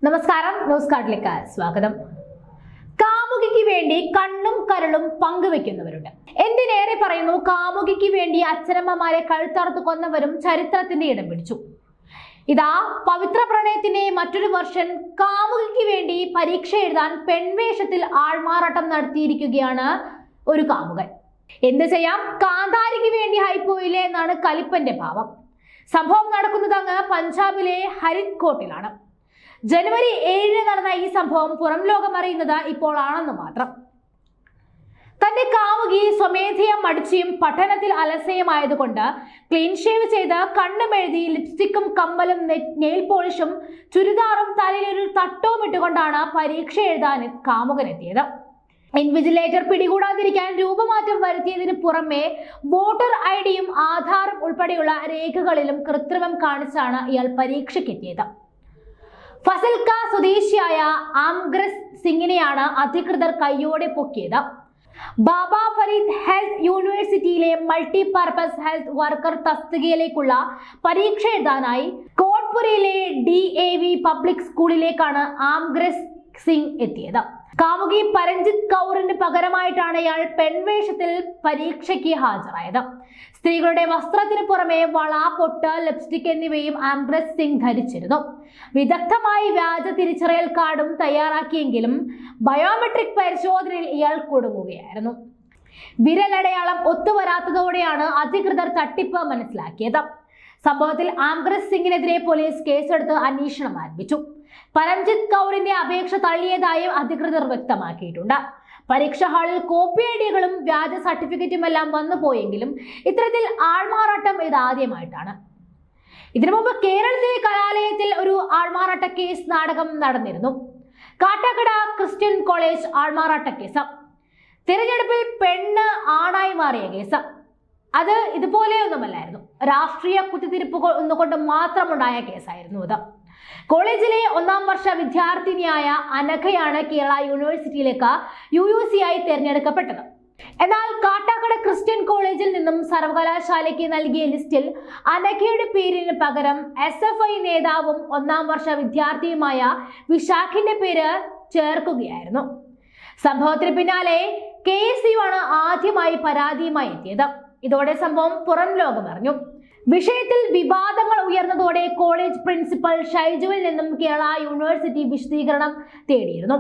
നമസ്കാരം, ന്യൂസ് കാർഡിലേക്ക് സ്വാഗതം. കാമുകിക്ക് വേണ്ടി കണ്ണും കരളും പങ്കുവെക്കുന്നവരുണ്ട്. എന്തിനേറെ പറയുന്നു, കാമുകിക്ക് വേണ്ടി അച്ഛനമ്മമാരെ കഴുത്തറുത്ത് കൊന്നവരും ചരിത്രത്തിന്റെ ഇടം പിടിച്ചു. ഇതാ പവിത്ര പ്രണയത്തിന്റെ മറ്റൊരു വെർഷൻ. കാമുകിക്ക് വേണ്ടി പരീക്ഷ എഴുതാൻ പെൺവേഷത്തിൽ ആൾമാറാട്ടം നടത്തിയിരിക്കുകയാണ് ഒരു കാമുകൻ. എന്ത് ചെയ്യാം, കാന്താരിക്ക് വേണ്ടി ഹൈപ്പോയില്ലേ എന്നാണ് കലിപ്പന്റെ ഭാവം. സംഭവം നടക്കുന്നത് അങ്ങ് പഞ്ചാബിലെ ഹരിദ്കോട്ടിലാണ്. ജനുവരി 7 നടന്ന ഈ സംഭവം പുറം ലോകം അറിയുന്നത് ഇപ്പോൾ ആണെന്ന് മാത്രം. തന്റെ കാമുകി സ്വമേധയാ മടിച്ചിയും പഠനത്തിൽ അലസയുമായതുകൊണ്ട് ക്ലീൻ ഷേവ് ചെയ്ത് കണ്ണുമെഴുതി ലിപ്സ്റ്റിക്കും കമ്മലും നെയിൽ പോളിഷും ചുരിദാറും തലയിൽ ഒരു തട്ടവും ഇട്ടുകൊണ്ടാണ് പരീക്ഷ എഴുതാൻ കാമുകനെത്തിയത്. ഇൻവിജിലേറ്റർ പിടികൂടാതിരിക്കാൻ രൂപമാറ്റം വരുത്തിയതിനു പുറമെ വോട്ടർ ഐഡിയും ആധാറും ഉൾപ്പെടെയുള്ള രേഖകളിലും കൃത്രിമം കാണിച്ചാണ് ഇയാൾ പരീക്ഷയ്ക്കെത്തിയത്. ഫസൽക്ക സ്വദേശിയായ ആംഗ്രസ് സിംഗിനെയാണ് അധികൃതർ കയ്യോടെ പൊക്കിയത്. ബാബ ഫരീദ് ഹെൽത്ത് യൂണിവേഴ്സിറ്റിയിലെ മൾട്ടിപർപ്പസ് ഹെൽത്ത് വർക്കർ തസ്തികയിലേക്കുള്ള പരീക്ഷ എഴുതാനായി കോട്ട്പുരയിലെ DAV പബ്ലിക് സ്കൂളിലേക്കാണ് ആംഗ്രസ് സിംഗ് എത്തിയത്. കാമുകി പരഞ്ജിത് കൗറിന് പകരമായിട്ടാണ് ഇയാൾ പെൺവേഷത്തിൽ പരീക്ഷയ്ക്ക് ഹാജരായത്. സ്ത്രീകളുടെ വസ്ത്രത്തിന് പുറമെ വള, പൊട്ട്, ലിപ്സ്റ്റിക് എന്നിവയും ആംഗ്രസ് സിംഗ് ധരിച്ചിരുന്നു. വിദഗ്ധമായി വ്യാജ തിരിച്ചറിയൽ കാർഡും തയ്യാറാക്കിയെങ്കിലും ബയോമെട്രിക് പരിശോധനയിൽ ഇയാൾ കുടുങ്ങുകയായിരുന്നു. വിരലടയാളം ഒത്തുവരാത്തതോടെയാണ് അധികൃതർ തട്ടിപ്പ് മനസ്സിലാക്കിയത്. സംഭവത്തിൽ ആംഗ്രസ് സിംഗിനെതിരെ പോലീസ് കേസെടുത്ത് അന്വേഷണം ആരംഭിച്ചു. പരംജിത് കൗറിന്റെ അപേക്ഷ തള്ളിയതായും അധികൃതർ വ്യക്തമാക്കിയിട്ടുണ്ട്. പരീക്ഷാ ഹാളിൽ കോപ്പി ഐഡികളും വ്യാജ സർട്ടിഫിക്കറ്റുമെല്ലാം വന്നുപോയെങ്കിലും ഇത്തരത്തിൽ ആൾമാറാട്ടം ഇതാദ്യമായിട്ടാണ്. ഇതിനു മുമ്പ് കേരളത്തിലെ കലാലയത്തിൽ ഒരു ആൾമാറാട്ട കേസ് നാടകം നടന്നിരുന്നു. കാട്ടാക്കട ക്രിസ്ത്യൻ കോളേജ് ആൾമാറാട്ട കേസ്. തിരഞ്ഞെടുപ്പിൽ പെണ്ണ് ആണായി മാറിയ കേസ്. അത് ഇതുപോലെയൊന്നുമല്ലായിരുന്നു. രാഷ്ട്രീയ കുത്തിത്തിരിപ്പുകൾ ഒന്നുകൊണ്ട് മാത്രമുണ്ടായ കേസായിരുന്നു അത്. കോളേജിലെ 1ാം വർഷ വിദ്യാർത്ഥിനിയായ അനഘയാണ് കേരള യൂണിവേഴ്സിറ്റിയിലേക്ക് UUC ആയി തിരഞ്ഞെടുക്കപ്പെട്ടത്. എന്നാൽ കാട്ടാക്കട ക്രിസ്ത്യൻ കോളേജിൽ നിന്നും സർവകലാശാലയ്ക്ക് നൽകിയ ലിസ്റ്റിൽ അനഘയുടെ പേരിന് പകരം SFI നേതാവും 1ാം വർഷ വിദ്യാർത്ഥിയുമായ വിശാഖിന്റെ പേര് ചേർക്കുകയായിരുന്നു. സംഭവത്തിന് പിന്നാലെ KSU ആണ് ആദ്യമായി പരാതിയുമായി എത്തിയത്. ഇതോടെ സംഭവം പുറം ലോകം അറിഞ്ഞു. വിഷയത്തിൽ വിവാദങ്ങൾ ഉയർന്നതോടെ കോളേജ് പ്രിൻസിപ്പൽ ഷൈജുവിൽ നിന്നും കേരള യൂണിവേഴ്സിറ്റി വിശദീകരണം തേടിയിരുന്നു.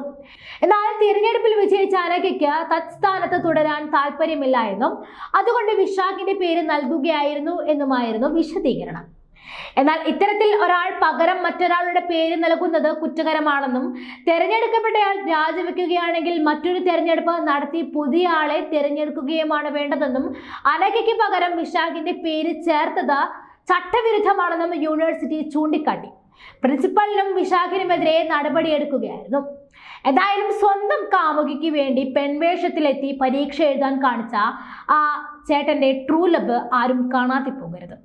എന്നാൽ തിരഞ്ഞെടുപ്പിൽ വിജയിച്ച അനഘയ്ക്ക് തത്സ്ഥാനത്ത് തുടരാൻ താല്പര്യമില്ല എന്നും അതുകൊണ്ട് വിശാഖിന്റെ പേര് നൽകുകയായിരുന്നു എന്നുമായിരുന്നു വിശദീകരണം. എന്നാൽ ഇത്തരത്തിൽ ഒരാൾ പകരം മറ്റൊരാളുടെ പേര് നൽകുന്നത് കുറ്റകരമാണെന്നും തെരഞ്ഞെടുക്കപ്പെട്ടയാൾ രാജിവെക്കുകയാണെങ്കിൽ മറ്റൊരു തെരഞ്ഞെടുപ്പ് നടത്തി പുതിയ ആളെ തിരഞ്ഞെടുക്കുകയുമാണ് വേണ്ടതെന്നും അനഘയ്ക്ക് പകരം വിശാഖിന്റെ പേര് ചേർത്തത് ചട്ടവിരുദ്ധമാണെന്നും യൂണിവേഴ്സിറ്റി ചൂണ്ടിക്കാട്ടി. പ്രിൻസിപ്പലിനും വിശാഖിനുമെതിരെ നടപടിയെടുക്കുകയായിരുന്നു. എന്തായാലും സ്വന്തം കാമുകിക്ക് വേണ്ടി പെൺവേഷത്തിലെത്തി പരീക്ഷ എഴുതാൻ കാണിച്ച ആ ചേട്ടന്റെ ട്രൂ ലവ് ആരും കാണാതെ പോകരുത്.